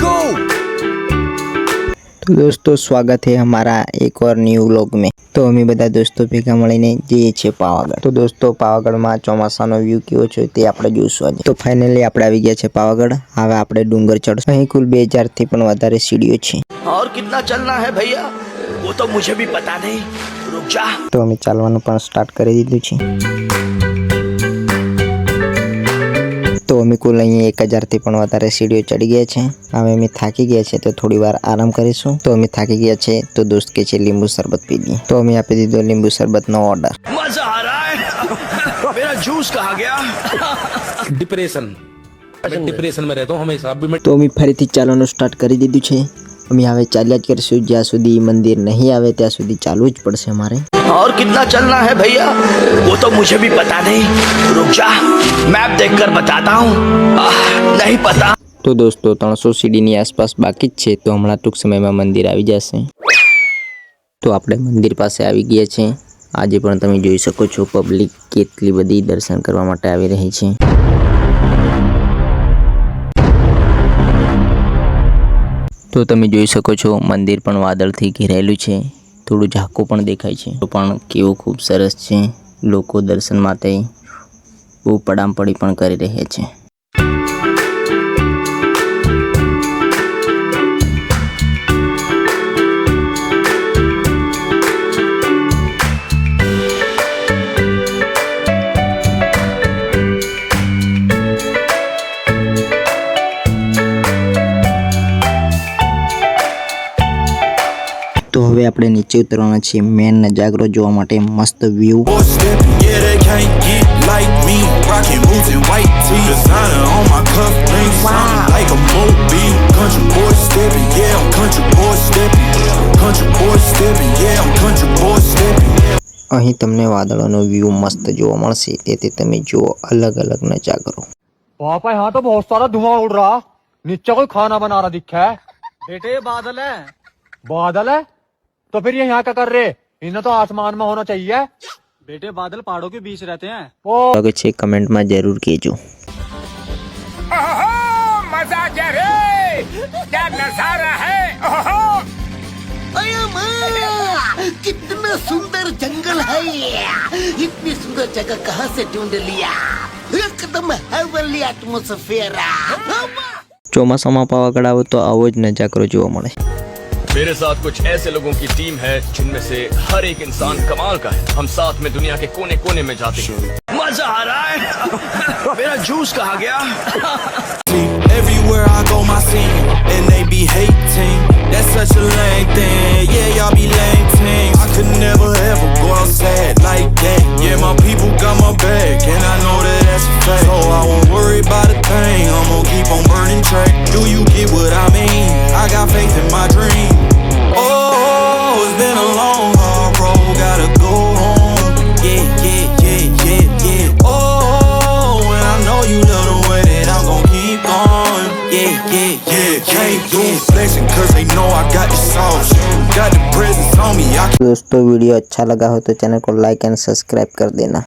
go. तो दोस्तों स्वागत है हमारा एक और न्यू व्लॉग में। तो अमी बधा दोस्तों भेगा मळीने जईए छे पावागढ़। तो दोस्तों पावागढ़ में ચોમાસાનો व्यू केवो छे ते आपणे जोईशुं आज। तो फाइनली आपणे आवी गया छे पावागढ़। हवे आपणे डूंगर चढ़शुं। અહીં कुल 2000 થી પણ વધારે સીડીઓ છે। और कितना चलना है भैया वो तो मुझे भी पता नहीं, रुक जा। तो अमे चालवानुं पण स्टार्ट करी दीधुं छे। तो अमे कुल अहीं 1000 થી પણ વધારે સીડીઓ चढ़ी गया छे। हवे अमे थाकी गया छे तो थोड़ी वार आराम करीशुं। तो अमे थाकी गया छे तो दोस्त के छे लींबू शरबत पी लीए। तो अमे आपी दीधो लींबू शरबतनो ऑर्डर। मजा आ रहा है। मेरा जूस कहाँ गया? डिप्रेशन में रहता हूँ हमेशा अभी मैं। तो अमे फरीथी चालवानुं स्टार्ट करी दीधुं छे। अमे हवे चाल्या ज करशुं ज्यां सुधी मंदिर नहीं आवे त्यां सुधी चालू ज पड़शे अमारे। और कितना चलना है भैया वो तो मुझे भी पता नहीं, रुक जा मैप देखकर बताता हूँ। नहीं पता। तो दोस्तों 300 सीढ़ीनी आसपास बाकी ज छे। तो हमणां टूंक समयमां मंदिर आवी जशे। तो आपणे मंदिर पासे आवी गया छे। आजे पण तमे जोई शको छो पब्लिक केटली बधी दर्शन करवा माटे आवी रही छे। तो तमे जोई शको छो मंदिर पण वादळथी घेरायेलुं छे। थोड़ું ઝાંખું પણ દેખાય છે। તો પણ કેવું ખૂબ સરસ છે। લોકો દર્શન માટે બહુ પડામપડી પણ કરી રહ્યા છે। तो हवे आपणे नीचे उतरवाना छे मेन नजारो जोवा माटे मस्त व्यू। અહીં તમને વાદળોનો વ્યू મસ્ત જોવા મળશે। તેથી તમે જુઓ अलग अलग नजारो। वहाँ पर यहाँ तो बहुत सारा धुआं उड़ रहा, नीचे कोई खाना बना रहा दिखा है। बेटे ये बादल है। बादल है तो फिर ये यहाँ क्या कर रहे? इन्हें तो आसमान में होना चाहिए। बेटे बादल पहाड़ों के बीच रहते हैं। ओ अगर छे कमेंट में जरूर कीजो। मजा क्या रे, क्या नजारा है। कितना सुंदर जंगल है ये। इतनी सुंदर जगह कहाँ से ढूंढ लिया? एकदम हेवनली एटमॉस्फेयर। ચોમાસામાં પાવાગઢ આવો તો આવો જ નજારો જોવા મળે। मेरे साथ कुछ ऐसे लोगों की टीम है जिनमें से हर एक इंसान कमाल का है। हम साथ में दुनिया के कोने कोने में जाते हैं। मजा आ रहा है। मेरा जूस कहाँ गया? Everywhere I go my scene and they be hating. That's such a lame thing. Yeah, y'all be lame things. I could never ever go outside like that. Yeah, my people got my back and I know that that's a fact. So I won't worry about a thing. I'm gonna keep on burning track. Do you get what I mean? I got faith in my dream. Oh, it's been a long hard road. Gotta go home. Yeah, yeah, yeah, yeah, yeah. Oh, and I know you love the way that I'm gonna keep going. Yeah, yeah, yeah. Can't do flexing cause they know I got the sauce. Got the presence on me. दोस्तों video अच्छा लगा हो तो channel को like and subscribe कर देना।